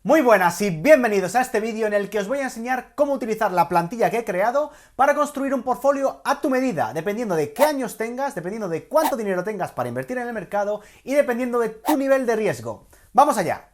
Muy buenas y bienvenidos a este vídeo en el que os voy a enseñar cómo utilizar la plantilla que he creado para construir un portfolio a tu medida, dependiendo de qué años tengas, dependiendo de cuánto dinero tengas para invertir en el mercado y dependiendo de tu nivel de riesgo. ¡Vamos allá!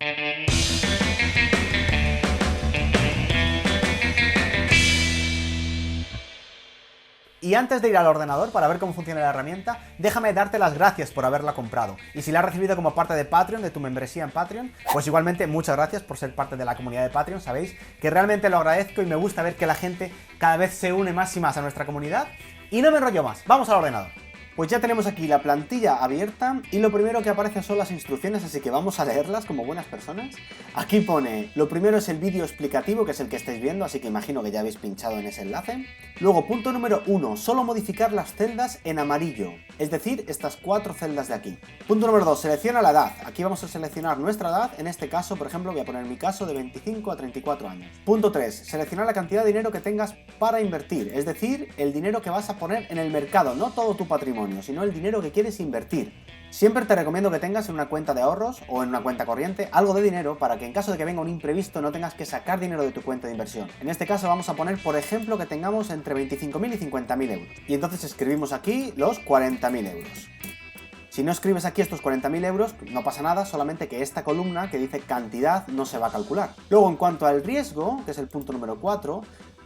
Y antes de ir al ordenador para ver cómo funciona la herramienta, déjame darte las gracias por haberla comprado. Y si la has recibido como parte de Patreon, de tu membresía en Patreon, pues igualmente muchas gracias por ser parte de la comunidad de Patreon, sabéis que realmente lo agradezco y me gusta ver que la gente cada vez se une más y más a nuestra comunidad. Y no me enrollo más, vamos al ordenador. Pues ya tenemos aquí la plantilla abierta y lo primero que aparece son las instrucciones, así que vamos a leerlas como buenas personas. Aquí pone, lo primero es el vídeo explicativo, que es el que estáis viendo, así que imagino que ya habéis pinchado en ese enlace. Luego, punto número 1, solo modificar las celdas en amarillo, es decir, estas 4 celdas de aquí. Punto número 2, selecciona la edad. Aquí vamos a seleccionar nuestra edad, en este caso, por ejemplo, voy a poner mi caso de 25 a 34 años. Punto 3, seleccionar la cantidad de dinero que tengas para invertir, es decir, el dinero que vas a poner en el mercado, no todo tu patrimonio, sino el dinero que quieres invertir. Siempre te recomiendo que tengas en una cuenta de ahorros o en una cuenta corriente algo de dinero para que en caso de que venga un imprevisto no tengas que sacar dinero de tu cuenta de inversión. En este caso vamos a poner, por ejemplo, que tengamos entre 25.000 y 50.000 euros. Y entonces escribimos aquí los 40.000 euros. Si no escribes aquí estos 40.000 euros, no pasa nada, solamente que esta columna que dice cantidad no se va a calcular. Luego, en cuanto al riesgo, que es el punto número 4,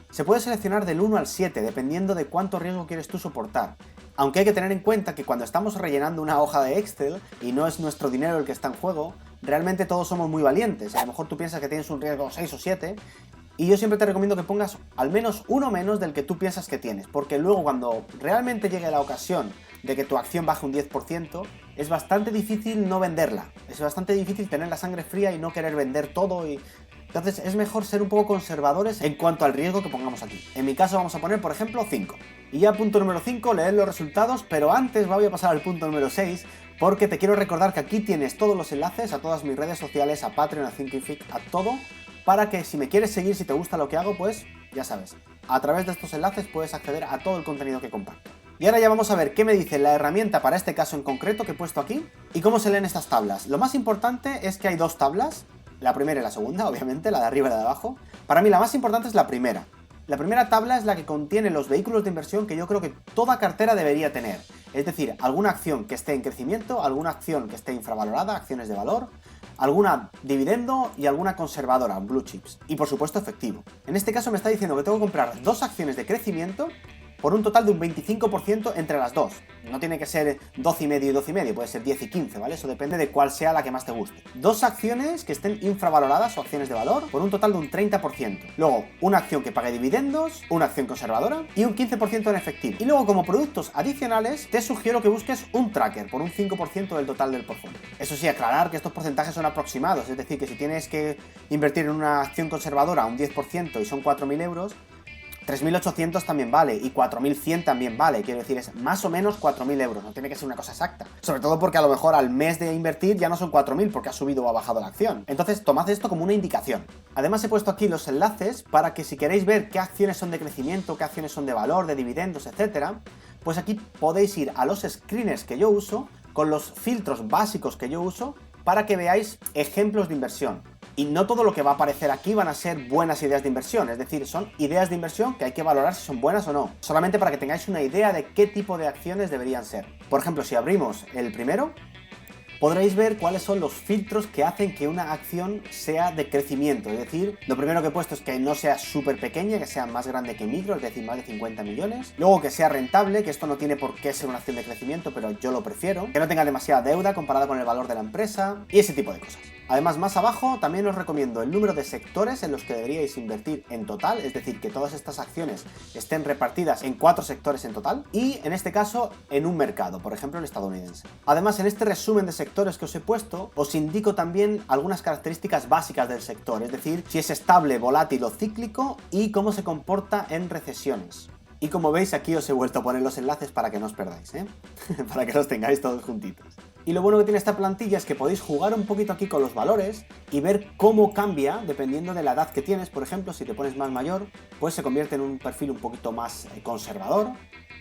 se puede seleccionar del 1 al 7, dependiendo de cuánto riesgo quieres tú soportar. Aunque hay que tener en cuenta que cuando estamos rellenando una hoja de Excel y no es nuestro dinero el que está en juego, realmente todos somos muy valientes. A lo mejor tú piensas que tienes un riesgo 6 o 7, y yo siempre te recomiendo que pongas al menos uno menos del que tú piensas que tienes, porque luego cuando realmente llegue la ocasión de que tu acción baje un 10%, es bastante difícil no venderla. Es bastante difícil tener la sangre fría y no querer vender todo y... Entonces es mejor ser un poco conservadores en cuanto al riesgo que pongamos aquí. En mi caso vamos a poner, por ejemplo, 5. Y ya punto número 5, leer los resultados, pero antes voy a pasar al punto número 6, porque te quiero recordar que aquí tienes todos los enlaces a todas mis redes sociales, a Patreon, a Thinkific, a todo, para que si me quieres seguir, si te gusta lo que hago, pues ya sabes, a través de estos enlaces puedes acceder a todo el contenido que comparto. Y ahora ya vamos a ver qué me dice la herramienta para este caso en concreto que he puesto aquí y cómo se leen estas tablas. Lo más importante es que hay dos tablas, la primera y la segunda, obviamente, la de arriba y la de abajo. Para mí la más importante es la primera. La primera tabla es la que contiene los vehículos de inversión que yo creo que toda cartera debería tener. Es decir, alguna acción que esté en crecimiento, alguna acción que esté infravalorada, acciones de valor, alguna dividendo y alguna conservadora, blue chips. Y por supuesto efectivo. En este caso me está diciendo que tengo que comprar dos acciones de crecimiento por un total de un 25% entre las dos. No tiene que ser 12,5 y 12,5, puede ser 10 y 15, ¿vale? Eso depende de cuál sea la que más te guste. Dos acciones que estén infravaloradas o acciones de valor por un total de un 30%. Luego, una acción que pague dividendos, una acción conservadora y un 15% en efectivo. Y luego, como productos adicionales, te sugiero que busques un tracker por un 5% del total del portfolio. Eso sí, aclarar que estos porcentajes son aproximados, es decir, que si tienes que invertir en una acción conservadora un 10% y son 4.000 euros, 3.800 también vale y 4.100 también vale, quiero decir, es más o menos 4.000 euros, no tiene que ser una cosa exacta. Sobre todo porque a lo mejor al mes de invertir ya no son 4.000 porque ha subido o ha bajado la acción. Entonces tomad esto como una indicación. Además he puesto aquí los enlaces para que si queréis ver qué acciones son de crecimiento, qué acciones son de valor, de dividendos, etcétera, pues aquí podéis ir a los screeners que yo uso, con los filtros básicos que yo uso, para que veáis ejemplos de inversión. Y no todo lo que va a aparecer aquí van a ser buenas ideas de inversión, es decir, son ideas de inversión que hay que valorar si son buenas o no, solamente para que tengáis una idea de qué tipo de acciones deberían ser. Por ejemplo, si abrimos el primero, podréis ver cuáles son los filtros que hacen que una acción sea de crecimiento, es decir, lo primero que he puesto es que no sea súper pequeña, que sea más grande que micro, es decir, más de 50 millones, luego que sea rentable, que esto no tiene por qué ser una acción de crecimiento, pero yo lo prefiero, que no tenga demasiada deuda comparada con el valor de la empresa y ese tipo de cosas. Además, más abajo también os recomiendo el número de sectores en los que deberíais invertir en total, es decir, que todas estas acciones estén repartidas en 4 sectores en total y, en este caso, en un mercado, por ejemplo, el estadounidense. Además, en este resumen de sectores que os he puesto, os indico también algunas características básicas del sector, es decir, si es estable, volátil o cíclico y cómo se comporta en recesiones. Y como veis, aquí os he vuelto a poner los enlaces para que no os perdáis, para que los tengáis todos juntitos. Y lo bueno que tiene esta plantilla es que podéis jugar un poquito aquí con los valores y ver cómo cambia dependiendo de la edad que tienes. Por ejemplo, si te pones más mayor, pues se convierte en un perfil un poquito más conservador.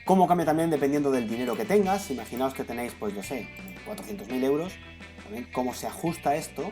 Cómo cambia también dependiendo del dinero que tengas. Imaginaos que tenéis, pues yo sé, 400.000 euros. También cómo se ajusta esto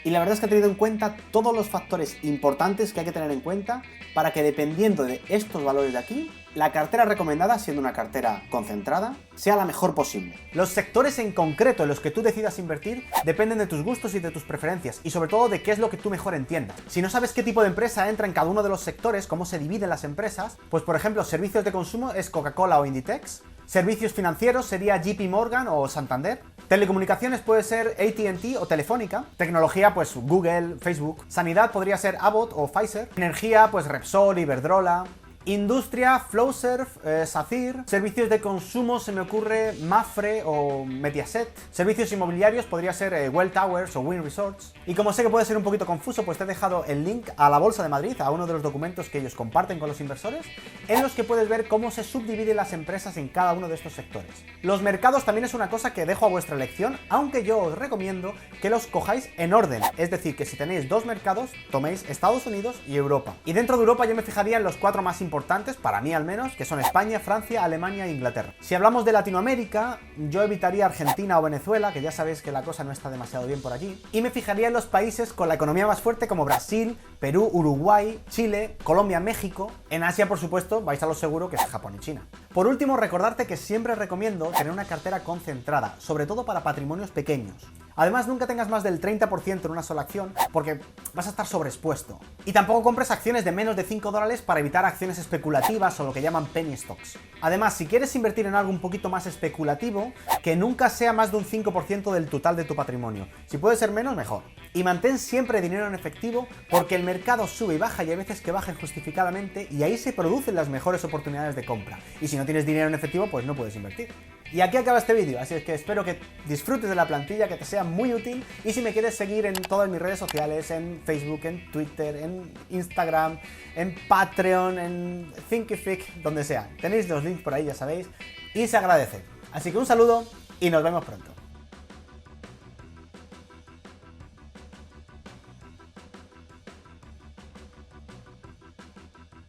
Y la verdad es que he tenido en cuenta todos los factores importantes que hay que tener en cuenta para que, dependiendo de estos valores de aquí, la cartera recomendada, siendo una cartera concentrada, sea la mejor posible. Los sectores en concreto en los que tú decidas invertir dependen de tus gustos y de tus preferencias, y sobre todo de qué es lo que tú mejor entiendas. Si no sabes qué tipo de empresa entra en cada uno de los sectores, cómo se dividen las empresas, pues por ejemplo, servicios de consumo es Coca-Cola o Inditex, servicios financieros sería JP Morgan o Santander, telecomunicaciones puede ser AT&T o Telefónica, tecnología pues Google, Facebook, sanidad podría ser Abbott o Pfizer, energía pues Repsol, Iberdrola, industria, Flowserve, SACIR, servicios de consumo se me ocurre Mapfre o Mediaset, servicios inmobiliarios podría ser Well Towers o Wynn Resorts, y como sé que puede ser un poquito confuso, pues te he dejado el link a la Bolsa de Madrid, a uno de los documentos que ellos comparten con los inversores, en los que puedes ver cómo se subdividen las empresas en cada uno de estos sectores. Los mercados también es una cosa que dejo a vuestra elección, aunque yo os recomiendo que los cojáis en orden, es decir, que si tenéis dos mercados, toméis Estados Unidos y Europa. Y dentro de Europa yo me fijaría en los 4 más importantes, para mí al menos, que son España, Francia, Alemania e Inglaterra. Si hablamos de Latinoamérica, yo evitaría Argentina o Venezuela, que ya sabéis que la cosa no está demasiado bien por allí, y me fijaría en los países con la economía más fuerte como Brasil, Perú, Uruguay, Chile, Colombia, México. En Asia, por supuesto, vais a lo seguro, que es Japón y China. Por último, recordarte que siempre recomiendo tener una cartera concentrada, sobre todo para patrimonios pequeños. Además, nunca tengas más del 30% en una sola acción, porque vas a estar sobreexpuesto. Y tampoco compres acciones de menos de $5 para evitar acciones especulativas o lo que llaman penny stocks. Además, si quieres invertir en algo un poquito más especulativo, que nunca sea más de un 5% del total de tu patrimonio. Si puede ser menos, mejor. Y mantén siempre dinero en efectivo, porque el mercado sube y baja y hay veces que baja injustificadamente y ahí se producen las mejores oportunidades de compra. Y si no tienes dinero en efectivo, pues no puedes invertir. Y aquí acaba este vídeo, así es que espero que disfrutes de la plantilla, que te sea muy útil, y si me quieres seguir en todas mis redes sociales, en Facebook, en Twitter, en Instagram, en Patreon, en Thinkific, donde sea. Tenéis los links por ahí, ya sabéis, y se agradece. Así que un saludo y nos vemos pronto.